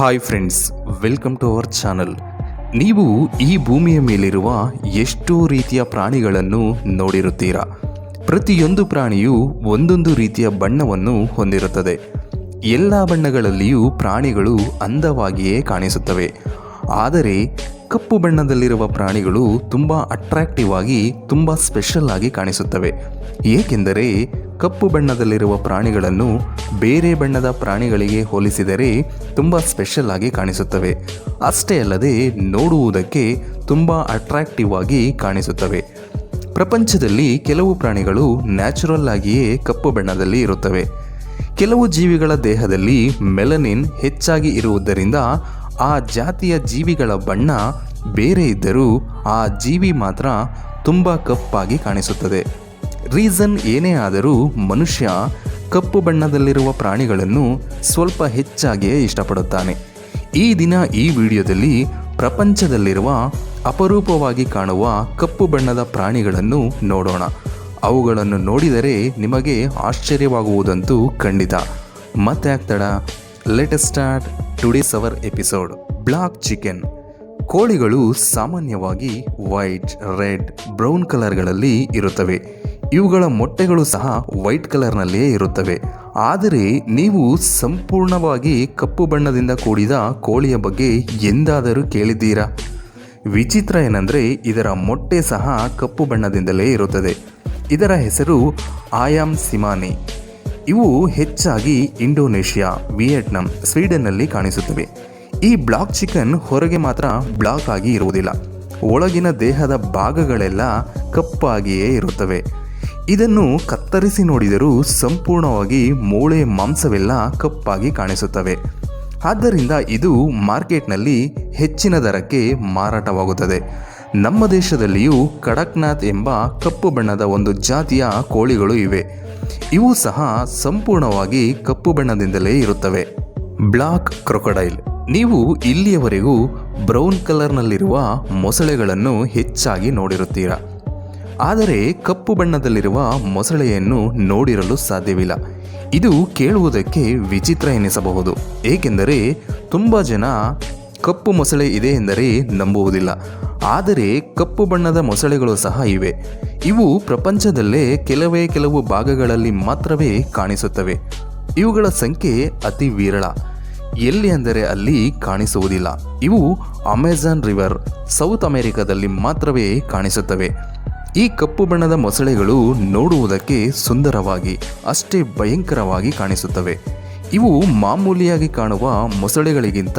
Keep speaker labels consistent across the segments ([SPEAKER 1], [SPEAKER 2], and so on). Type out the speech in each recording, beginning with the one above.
[SPEAKER 1] Hi friends, welcome to our channel. ನೀವು ಈ ಭೂಮಿಯ ಮೇಲಿರುವ ಎಷ್ಟೋ ರೀತಿಯ ಪ್ರಾಣಿಗಳನ್ನು ನೋಡಿರುತ್ತೀರಾ. ಪ್ರತಿಯೊಂದು ಪ್ರಾಣಿಯು ಒಂದೊಂದು ರೀತಿಯ ಬಣ್ಣವನ್ನು ಹೊಂದಿರುತ್ತದೆ. ಎಲ್ಲ ಬಣ್ಣಗಳಲ್ಲಿಯೂ ಪ್ರಾಣಿಗಳು ಅಂದವಾಗಿಯೇ ಕಾಣಿಸುತ್ತವೆ. ಆದರೆ ಕಪ್ಪು ಬಣ್ಣದಲ್ಲಿರುವ ಪ್ರಾಣಿಗಳು ತುಂಬ ಅಟ್ರಾಕ್ಟಿವ್ ಆಗಿ ತುಂಬ ಸ್ಪೆಷಲ್ ಆಗಿ ಕಾಣಿಸುತ್ತವೆ. ಏಕೆಂದರೆ ಕಪ್ಪು ಬಣ್ಣದಲ್ಲಿರುವ ಪ್ರಾಣಿಗಳನ್ನು ಬೇರೆ ಬಣ್ಣದ ಪ್ರಾಣಿಗಳಿಗೆ ಹೋಲಿಸಿದರೆ ತುಂಬ ಸ್ಪೆಷಲ್ ಆಗಿ ಕಾಣಿಸುತ್ತವೆ. ಅಷ್ಟೇ ಅಲ್ಲದೆ ನೋಡುವುದಕ್ಕೆ ತುಂಬ ಅಟ್ರಾಕ್ಟಿವ್ ಆಗಿ ಕಾಣಿಸುತ್ತವೆ. ಪ್ರಪಂಚದಲ್ಲಿ ಕೆಲವು ಪ್ರಾಣಿಗಳು ನ್ಯಾಚುರಲ್ ಆಗಿಯೇ ಕಪ್ಪು ಬಣ್ಣದಲ್ಲಿ ಇರುತ್ತವೆ. ಕೆಲವು ಜೀವಿಗಳ ದೇಹದಲ್ಲಿ ಮೆಲನಿನ್ ಹೆಚ್ಚಾಗಿ ಇರುವುದರಿಂದ ಆ ಜಾತಿಯ ಜೀವಿಗಳ ಬಣ್ಣ ಬೇರೆ ಇದ್ದರೂ ಆ ಜೀವಿ ಮಾತ್ರ ತುಂಬ ಕಪ್ಪಾಗಿ ಕಾಣಿಸುತ್ತದೆ. ರೀಸನ್ ಏನೇ ಆದರೂ ಮನುಷ್ಯ ಕಪ್ಪು ಬಣ್ಣದಲ್ಲಿರುವ ಪ್ರಾಣಿಗಳನ್ನು ಸ್ವಲ್ಪ ಹೆಚ್ಚಾಗಿಯೇ ಇಷ್ಟಪಡುತ್ತಾನೆ. ಈ ದಿನ ಈ ವಿಡಿಯೋದಲ್ಲಿ ಪ್ರಪಂಚದಲ್ಲಿರುವ ಅಪರೂಪವಾಗಿ ಕಾಣುವ ಕಪ್ಪು ಬಣ್ಣದ ಪ್ರಾಣಿಗಳನ್ನು ನೋಡೋಣ. ಅವುಗಳನ್ನು ನೋಡಿದರೆ ನಿಮಗೆ ಆಶ್ಚರ್ಯವಾಗುವುದಂತೂ ಖಂಡಿತ. ಮತ್ತೆ ಆಗ್ತಡ, let us start today's our episode. Black chicken. ಕೋಳಿಗಳು ಸಾಮಾನ್ಯವಾಗಿ ವೈಟ್, ರೆಡ್, ಬ್ರೌನ್ ಕಲರ್ಗಳಲ್ಲಿ ಇರುತ್ತವೆ. ಇವುಗಳ ಮೊಟ್ಟೆಗಳು ಸಹ ವೈಟ್ ಕಲರ್ನಲ್ಲಿಯೇ ಇರುತ್ತವೆ. ಆದರೆ ನೀವು ಸಂಪೂರ್ಣವಾಗಿ ಕಪ್ಪು ಬಣ್ಣದಿಂದ ಕೂಡಿದ ಕೋಳಿಯ ಬಗ್ಗೆ ಎಂದಾದರೂ ಕೇಳಿದ್ದೀರಾ? ವಿಚಿತ್ರ ಏನಂದರೆ ಇದರ ಮೊಟ್ಟೆ ಸಹ ಕಪ್ಪು ಬಣ್ಣದಿಂದಲೇ ಇರುತ್ತದೆ. ಇದರ ಹೆಸರು ಆಯಾಮ್ ಸಿಮಾನಿ. ಇವು ಹೆಚ್ಚಾಗಿ ಇಂಡೋನೇಷ್ಯಾ, ವಿಯೆಟ್ನಾಂ, ಸ್ವೀಡನ್ನಲ್ಲಿ ಕಾಣಿಸುತ್ತವೆ. ಈ ಬ್ಲಾಕ್ ಚಿಕನ್ ಹೊರಗೆ ಮಾತ್ರ ಬ್ಲಾಕ್ ಆಗಿ ಇರುವುದಿಲ್ಲ. ಒಳಗಿನ ದೇಹದ ಭಾಗಗಳೆಲ್ಲ ಕಪ್ಪಾಗಿಯೇ ಇರುತ್ತವೆ. ಇದನ್ನು ಕತ್ತರಿಸಿ ನೋಡಿದರೂ ಸಂಪೂರ್ಣವಾಗಿ ಮೂಳೆ ಮಾಂಸವೆಲ್ಲ ಕಪ್ಪಾಗಿ ಕಾಣಿಸುತ್ತವೆ. ಆದ್ದರಿಂದ ಇದು ಮಾರ್ಕೆಟ್ನಲ್ಲಿ ಹೆಚ್ಚಿನ ದರಕ್ಕೆ ಮಾರಾಟವಾಗುತ್ತದೆ. ನಮ್ಮ ದೇಶದಲ್ಲಿಯೂ ಕಡಕ್ನಾಥ್ ಎಂಬ ಕಪ್ಪು ಬಣ್ಣದ ಒಂದು ಜಾತಿಯ ಕೋಳಿಗಳು ಇವೆ. ಇವು ಸಹ ಸಂಪೂರ್ಣವಾಗಿ ಕಪ್ಪು ಬಣ್ಣದಿಂದಲೇ ಇರುತ್ತವೆ. Black crocodile. ನೀವು ಇಲ್ಲಿಯವರೆಗೂ ಬ್ರೌನ್ ಕಲರ್ನಲ್ಲಿರುವ ಮೊಸಳೆಗಳನ್ನು ಹೆಚ್ಚಾಗಿ ನೋಡಿರುತ್ತೀರಾ. ಆದರೆ ಕಪ್ಪು ಬಣ್ಣದಲ್ಲಿರುವ ಮೊಸಳೆಯನ್ನು ನೋಡಿರಲು ಸಾಧ್ಯವಿಲ್ಲ. ಇದು ಕೇಳುವುದಕ್ಕೆ ವಿಚಿತ್ರ ಎನಿಸಬಹುದು. ಏಕೆಂದರೆ ತುಂಬ ಜನ ಕಪ್ಪು ಮೊಸಳೆ ಇದೆ ಎಂದರೆ ನಂಬುವುದಿಲ್ಲ. ಆದರೆ ಕಪ್ಪು ಬಣ್ಣದ ಮೊಸಳೆಗಳು ಸಹ ಇವೆ. ಇವು ಪ್ರಪಂಚದಲ್ಲೇ ಕೆಲವು ಭಾಗಗಳಲ್ಲಿ ಮಾತ್ರವೇ ಕಾಣಿಸುತ್ತವೆ. ಇವುಗಳ ಸಂಖ್ಯೆ ಅತಿ ವಿರಳ. ಎಲ್ಲಿ ಅಂದರೆ ಅಲ್ಲಿ ಕಾಣಿಸುವುದಿಲ್ಲ. ಇವು ಅಮೆಜಾನ್ ರಿವರ್, ಸೌತ್ ಅಮೆರಿಕದಲ್ಲಿ ಮಾತ್ರವೇ ಕಾಣಿಸುತ್ತವೆ. ಈ ಕಪ್ಪು ಬಣ್ಣದ ಮೊಸಳೆಗಳು ನೋಡುವುದಕ್ಕೆ ಸುಂದರವಾಗಿ ಅಷ್ಟೇ ಭಯಂಕರವಾಗಿ ಕಾಣಿಸುತ್ತವೆ. ಇವು ಮಾಮೂಲಿಯಾಗಿ ಕಾಣುವ ಮೊಸಳೆಗಳಿಗಿಂತ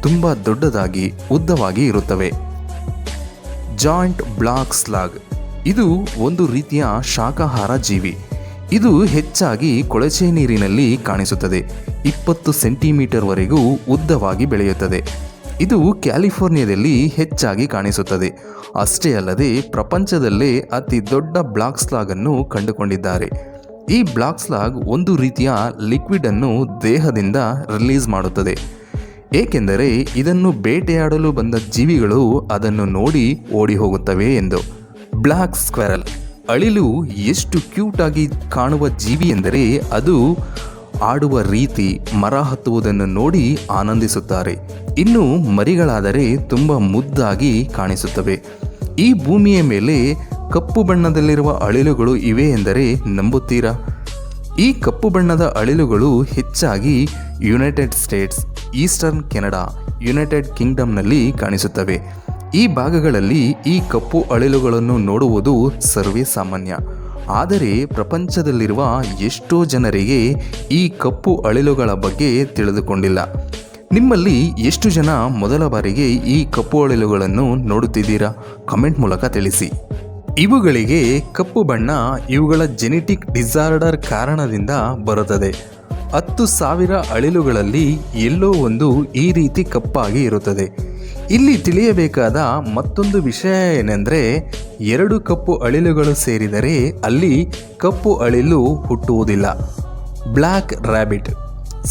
[SPEAKER 1] ತುಂಬ ದೊಡ್ಡದಾಗಿ ಉದ್ದವಾಗಿ ಇರುತ್ತವೆ. Giant black slug. ಇದು ಒಂದು ರೀತಿಯ ಶಾಕಾಹಾರ ಜೀವಿ. ಇದು ಹೆಚ್ಚಾಗಿ ಕೊಳಚೆ ನೀರಿನಲ್ಲಿ ಕಾಣಿಸುತ್ತದೆ. 20 ಸೆಂಟಿಮೀಟರ್ವರೆಗೂ ಉದ್ದವಾಗಿ ಬೆಳೆಯುತ್ತದೆ. ಇದು ಕ್ಯಾಲಿಫೋರ್ನಿಯಾದಲ್ಲಿ ಹೆಚ್ಚಾಗಿ ಕಾಣಿಸುತ್ತದೆ. ಅಷ್ಟೇ ಅಲ್ಲದೆ ಪ್ರಪಂಚದಲ್ಲೇ ಅತಿ ದೊಡ್ಡ ಬ್ಲಾಕ್ ಸ್ಲಾಗ್ ಅನ್ನು ಕಂಡುಕೊಂಡಿದ್ದಾರೆ. ಈ ಬ್ಲಾಕ್ ಸ್ಲಾಗ್ ಒಂದು ರೀತಿಯ ಲಿಕ್ವಿಡ್ ಅನ್ನು ದೇಹದಿಂದ ರಿಲೀಸ್ ಮಾಡುತ್ತದೆ. ಏಕೆಂದರೆ ಇದನ್ನು ಬೇಟೆಯಾಡಲು ಬಂದ ಜೀವಿಗಳು ಅದನ್ನು ನೋಡಿ ಓಡಿ ಹೋಗುತ್ತವೆ ಎಂದು. ಬ್ಲಾಕ್ ಸ್ಕ್ವೆರಲ್. ಅಳಿಲು ಎಷ್ಟು ಕ್ಯೂಟ್ ಆಗಿ ಕಾಣುವ ಜೀವಿ ಎಂದರೆ ಅದು ಆಡುವ ರೀತಿ, ಮರ ಹತ್ತುವುದನ್ನು ನೋಡಿ ಆನಂದಿಸುತ್ತಾರೆ. ಇನ್ನು ಮರಿಗಳಾದರೆ ತುಂಬ ಮುದ್ದಾಗಿ ಕಾಣಿಸುತ್ತವೆ. ಈ ಭೂಮಿಯ ಮೇಲೆ ಕಪ್ಪು ಬಣ್ಣದಲ್ಲಿರುವ ಅಳಿಲುಗಳು ಇವೆ ಎಂದರೆ ನಂಬುತ್ತೀರಾ? ಈ ಕಪ್ಪು ಬಣ್ಣದ ಅಳಿಲುಗಳು ಹೆಚ್ಚಾಗಿ United States, eastern Canada, United ಕಿಂಗ್ಡಮ್ನಲ್ಲಿ ಕಾಣಿಸುತ್ತವೆ. ಈ ಭಾಗಗಳಲ್ಲಿ ಈ ಕಪ್ಪು ಅಳಿಲುಗಳನ್ನು ನೋಡುವುದು ಸರ್ವೇ ಸಾಮಾನ್ಯ. ಆದರೆ ಪ್ರಪಂಚದಲ್ಲಿರುವ ಎಷ್ಟೋ ಜನರಿಗೆ ಈ ಕಪ್ಪು ಅಳಿಲುಗಳ ಬಗ್ಗೆ ತಿಳಿದುಕೊಂಡಿಲ್ಲ. ನಿಮ್ಮಲ್ಲಿ ಎಷ್ಟು ಜನ ಮೊದಲ ಬಾರಿಗೆ ಈ ಕಪ್ಪು ಅಳಿಲುಗಳನ್ನು ನೋಡುತ್ತಿದ್ದೀರಾ? ಕಮೆಂಟ್ ಮೂಲಕ ತಿಳಿಸಿ. ಇವುಗಳಿಗೆ ಕಪ್ಪು ಬಣ್ಣ ಇವುಗಳ ಜೆನೆಟಿಕ್ ಡಿಸಾರ್ಡರ್ ಕಾರಣದಿಂದ ಬರುತ್ತದೆ. 10,000 ಅಳಿಲುಗಳಲ್ಲಿ ಎಲ್ಲೋ ಒಂದು ಈ ರೀತಿ ಕಪ್ಪಾಗಿ ಇರುತ್ತದೆ. ಇಲ್ಲಿ ತಿಳಿಯಬೇಕಾದ ಮತ್ತೊಂದು ವಿಷಯ ಏನೆಂದರೆ 2 ಕಪ್ಪು ಅಳಿಲುಗಳು ಸೇರಿದರೆ ಅಲ್ಲಿ ಕಪ್ಪು ಅಳಿಲು ಹುಟ್ಟುವುದಿಲ್ಲ. Black rabbit.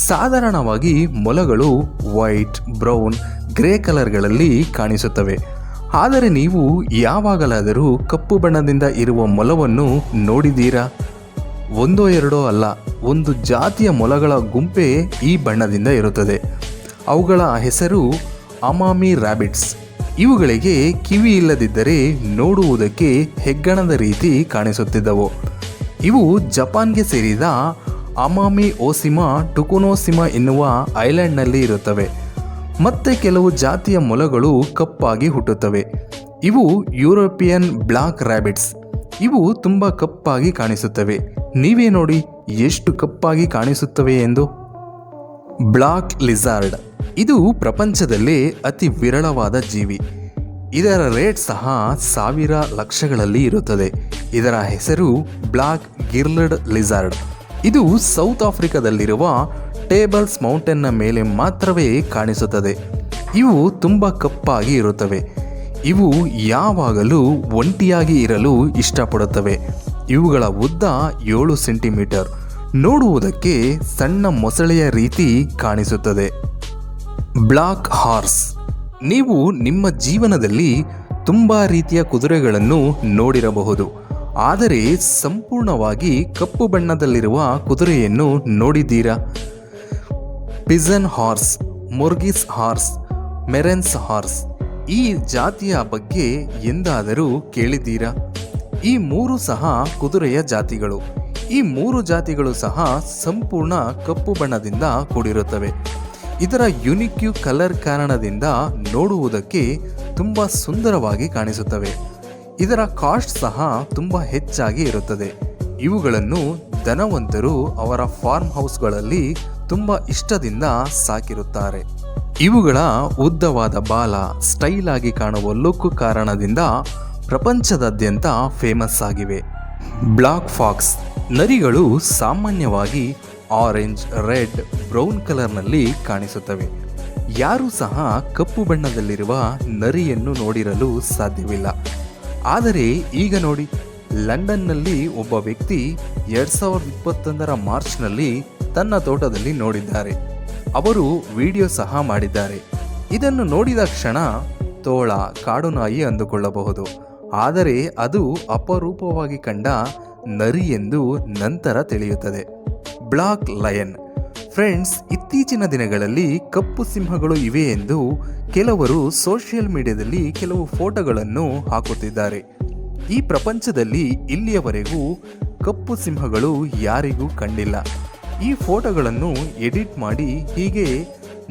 [SPEAKER 1] ಸಾಧಾರಣವಾಗಿ ಮೊಲಗಳು ವೈಟ್, ಬ್ರೌನ್, ಗ್ರೇ ಕಲರ್ಗಳಲ್ಲಿ ಕಾಣಿಸುತ್ತವೆ. ಆದರೆ ನೀವು ಯಾವಾಗಲಾದರೂ ಕಪ್ಪು ಬಣ್ಣದಿಂದ ಇರುವ ಮೊಲವನ್ನು ನೋಡಿದ್ದೀರಾ? ಒಂದೋ ಎರಡೋ ಅಲ್ಲ, ಒಂದು ಜಾತಿಯ ಮೊಲಗಳ ಗುಂಪೇ ಈ ಬಣ್ಣದಿಂದ ಇರುತ್ತದೆ. ಅವುಗಳ ಹೆಸರು ಅಮಾಮಿ ರ್ಯಾಬಿಟ್ಸ್. ಇವುಗಳಿಗೆ ಕಿವಿ ಇಲ್ಲದಿದ್ದರೆ ನೋಡುವುದಕ್ಕೆ ಹೆಗ್ಗಣದ ರೀತಿ ಕಾಣಿಸುತ್ತಿದ್ದವು. ಇವು ಜಪಾನ್ಗೆ ಸೇರಿದ ಅಮಾಮಿ ಓಸಿಮಾ ಟುಕುನೋಸಿಮಾ ಎನ್ನುವ ಐಲ್ಯಾಂಡ್ನಲ್ಲಿ ಇರುತ್ತವೆ. ಮತ್ತೆ ಕೆಲವು ಜಾತಿಯ ಮೊಲಗಳು ಕಪ್ಪಾಗಿ ಹುಟ್ಟುತ್ತವೆ. ಇವು ಯುರೋಪಿಯನ್ ಬ್ಲಾಕ್ ರ್ಯಾಬಿಟ್ಸ್. ಇವು ತುಂಬ ಕಪ್ಪಾಗಿ ಕಾಣಿಸುತ್ತವೆ. ನೀವೇ ನೋಡಿ ಎಷ್ಟು ಕಪ್ಪಾಗಿ ಕಾಣಿಸುತ್ತವೆ ಎಂದು. ಬ್ಲಾಕ್ ಲಿಜಾರ್ಡ್ ಇದು ಪ್ರಪಂಚದಲ್ಲೇ ಅತಿ ವಿರಳವಾದ ಜೀವಿ. ಇದರ ರೇಟ್ ಸಹ 1000 ಲಕ್ಷಗಳಲ್ಲಿ ಇರುತ್ತದೆ. ಇದರ ಹೆಸರು ಬ್ಲಾಕ್ ಗಿರ್ಲ್ಡ್ ಲಿಜಾರ್ಡ್. ಇದು ಸೌತ್ ಆಫ್ರಿಕಾದಲ್ಲಿರುವ ಟೇಬಲ್ಸ್ ಮೌಂಟೇನ್ನ ಮೇಲೆ ಮಾತ್ರವೇ ಕಾಣಿಸುತ್ತದೆ. ಇವು ತುಂಬ ಕಪ್ಪಾಗಿ ಇರುತ್ತವೆ. ಇವು ಯಾವಾಗಲೂ ಒಂಟಿಯಾಗಿ ಇರಲು ಇಷ್ಟಪಡುತ್ತವೆ. ಇವುಗಳ ಉದ್ದ 7 ಸೆಂಟಿಮೀಟರ್. ನೋಡುವುದಕ್ಕೆ ಸಣ್ಣ ಮೊಸಳೆಯ ರೀತಿ ಕಾಣಿಸುತ್ತದೆ. Black horse. ನೀವು ನಿಮ್ಮ ಜೀವನದಲ್ಲಿ ತುಂಬ ರೀತಿಯ ಕುದುರೆಗಳನ್ನು ನೋಡಿರಬಹುದು. ಆದರೆ ಸಂಪೂರ್ಣವಾಗಿ ಕಪ್ಪು ಬಣ್ಣದಲ್ಲಿರುವ ಕುದುರೆಯನ್ನು ನೋಡಿದ್ದೀರಾ? ಪಿಜನ್ ಹಾರ್ಸ್, ಮುರ್ಗಿಸ್ ಹಾರ್ಸ್, ಮೆರೆನ್ಸ್ ಹಾರ್ಸ್ ಈ ಜಾತಿಯ ಬಗ್ಗೆ ಎಂದಾದರೂ ಕೇಳಿದ್ದೀರಾ? ಈ 3 ಸಹ ಕುದುರೆಯ ಜಾತಿಗಳು. ಈ 3 ಜಾತಿಗಳು ಸಹ ಸಂಪೂರ್ಣ ಕಪ್ಪು ಬಣ್ಣದಿಂದ ಕೂಡಿರುತ್ತವೆ. ಇದರ ಯುನಿಕ್ ಕಲರ್ ಕಾರಣದಿಂದ ನೋಡುವುದಕ್ಕೆ ತುಂಬ ಸುಂದರವಾಗಿ ಕಾಣಿಸುತ್ತವೆ. ಇದರ ಕಾಸ್ಟ್ ಸಹ ತುಂಬ ಹೆಚ್ಚಾಗಿ ಇರುತ್ತದೆ. ಇವುಗಳನ್ನು ಧನವಂತರು ಅವರ ಫಾರ್ಮ್ ಹೌಸ್ಗಳಲ್ಲಿ ತುಂಬ ಇಷ್ಟದಿಂದ ಸಾಕಿರುತ್ತಾರೆ. ಇವುಗಳ ಉದ್ದವಾದ ಬಾಲ, ಸ್ಟೈಲ್ ಆಗಿ ಕಾಣುವ ಲುಕ್ ಕಾರಣದಿಂದ ಪ್ರಪಂಚದಾದ್ಯಂತ ಫೇಮಸ್ ಆಗಿವೆ. Block fox. ನರಿಗಳು ಸಾಮಾನ್ಯವಾಗಿ ಆರೆಂಜ್, ರೆಡ್, ಬ್ರೌನ್ ಕಲರ್ನಲ್ಲಿ ಕಾಣಿಸುತ್ತವೆ. ಯಾರೂ ಸಹ ಕಪ್ಪು ಬಣ್ಣದಲ್ಲಿರುವ ನರಿಯನ್ನು ನೋಡಿರಲು ಸಾಧ್ಯವಿಲ್ಲ. ಆದರೆ ಈಗ ನೋಡಿ, ಲಂಡನ್ನಲ್ಲಿ ಒಬ್ಬ ವ್ಯಕ್ತಿ 2021 ಮಾರ್ಚ್ನಲ್ಲಿ ತನ್ನ ತೋಟದಲ್ಲಿ ನೋಡಿದ್ದಾರೆ. ಅವರು ವಿಡಿಯೋ ಸಹ ಮಾಡಿದ್ದಾರೆ. ಇದನ್ನು ನೋಡಿದ ಕ್ಷಣ ತೋಳ, ಕಾಡು ನಾಯಿ ಅಂದುಕೊಳ್ಳಬಹುದು. ಆದರೆ ಅದು ಅಪರೂಪವಾಗಿ ಕಂಡ ನರಿ ಎಂದು ನಂತರ ತಿಳಿಯುತ್ತದೆ. Block lion. ಫ್ರೆಂಡ್ಸ್, ಇತ್ತೀಚಿನ ದಿನಗಳಲ್ಲಿ ಕಪ್ಪು ಸಿಂಹಗಳು ಇವೆ ಎಂದು ಕೆಲವರು ಸೋಷಿಯಲ್ ಮೀಡಿಯಾದಲ್ಲಿ ಕೆಲವು ಫೋಟೋಗಳನ್ನು ಹಾಕುತ್ತಿದ್ದಾರೆ. ಈ ಪ್ರಪಂಚದಲ್ಲಿ ಇಲ್ಲಿಯವರೆಗೂ ಕಪ್ಪು ಸಿಂಹಗಳು ಯಾರಿಗೂ ಕಂಡಿಲ್ಲ. ಈ ಫೋಟೋಗಳನ್ನು ಎಡಿಟ್ ಮಾಡಿ ಹೀಗೆ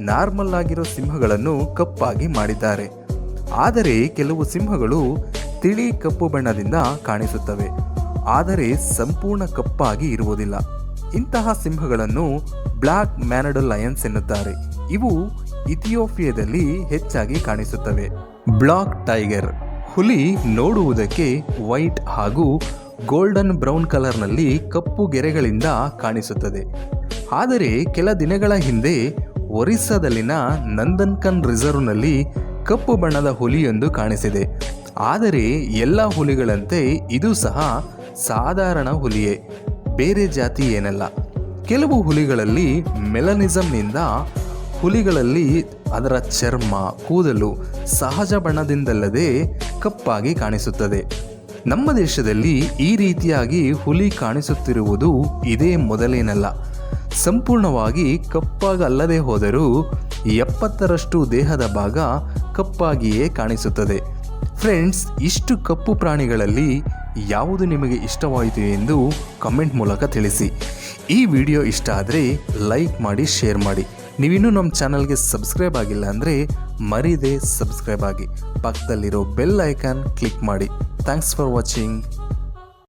[SPEAKER 1] ನಾರ್ಮಲ್ ಆಗಿರೋ ಸಿಂಹಗಳನ್ನು ಕಪ್ಪಾಗಿ ಮಾಡಿದ್ದಾರೆ. ಆದರೆ ಕೆಲವು ಸಿಂಹಗಳು ತಿಳಿ ಕಪ್ಪು ಬಣ್ಣದಿಂದ ಕಾಣಿಸುತ್ತವೆ, ಆದರೆ ಸಂಪೂರ್ಣ ಕಪ್ಪಾಗಿ ಇರುವುದಿಲ್ಲ. ಇಂತಹ ಸಿಂಹಗಳನ್ನು ಬ್ಲಾಕ್ ಮ್ಯಾನಡ್ ಲಯನ್ಸ್ ಎನ್ನುತ್ತಾರೆ. ಇವು ಇಥಿಯೋಪಿಯಾದಲ್ಲಿ ಹೆಚ್ಚಾಗಿ ಕಾಣಿಸುತ್ತವೆ. Block tiger. ಹುಲಿ ನೋಡುವುದಕ್ಕೆ ವೈಟ್ ಹಾಗೂ ಗೋಲ್ಡನ್ ಬ್ರೌನ್ ಕಲರ್ನಲ್ಲಿ ಕಪ್ಪು ಗೆರೆಗಳಿಂದ ಕಾಣಿಸುತ್ತದೆ. ಆದರೆ ಕೆಲ ದಿನಗಳ ಹಿಂದೆ ಒರಿಸ್ಸಾದಲ್ಲಿನ ನಂದನ್ಕನ್ ರಿಸರ್ವ್ನಲ್ಲಿ ಕಪ್ಪು ಬಣ್ಣದ ಹುಲಿಯೊಂದು ಕಾಣಿಸಿದೆ. ಆದರೆ ಎಲ್ಲ ಹುಲಿಗಳಂತೆ ಇದು ಸಹ ಸಾಧಾರಣ ಹುಲಿಯೇ, ಬೇರೆ ಜಾತಿ ಏನಲ್ಲ. ಕೆಲವು ಹುಲಿಗಳಲ್ಲಿ ಮೆಲನಿಸಮ್ನಿಂದ ಹುಲಿಗಳಲ್ಲಿ ಅದರ ಚರ್ಮ, ಕೂದಲು ಸಹಜ ಬಣ್ಣದಿಂದಲ್ಲದೆ ಕಪ್ಪಾಗಿ ಕಾಣಿಸುತ್ತದೆ. ನಮ್ಮ ದೇಶದಲ್ಲಿ ಈ ರೀತಿಯಾಗಿ ಹುಲಿ ಕಾಣಿಸುತ್ತಿರುವುದು ಇದೇ ಮೊದಲೇನಲ್ಲ. ಸಂಪೂರ್ಣವಾಗಿ ಕಪ್ಪಾಗಲ್ಲದೆ ಹೋದರೂ 70ರಷ್ಟು ದೇಹದ ಭಾಗ ಕಪ್ಪಾಗಿಯೇ ಕಾಣಿಸುತ್ತದೆ. ಫ್ರೆಂಡ್ಸ್, ಇಷ್ಟು ಕಪ್ಪು ಪ್ರಾಣಿಗಳಲ್ಲಿ ಯಾವುದು ನಿಮಗೆ ಇಷ್ಟವಾಯಿತು ಎಂದು ಕಮೆಂಟ್ ಮೂಲಕ ತಿಳಿಸಿ. ಈ ವಿಡಿಯೋ ಇಷ್ಟ ಆದರೆ ಲೈಕ್ ಮಾಡಿ, ಶೇರ್ ಮಾಡಿ. ನೀವಿನ್ನೂ ನಮ್ಮ ಚಾನಲ್ಗೆ ಸಬ್ಸ್ಕ್ರೈಬ್ ಆಗಿಲ್ಲ ಅಂದರೆ ಮರೀದೆ ಸಬ್ಸ್ಕ್ರೈಬ್ ಆಗಿ. ಪಕ್ಕದಲ್ಲಿರೋ ಬೆಲ್ ಐಕಾನ್ ಕ್ಲಿಕ್ ಮಾಡಿ. Thanks for watching.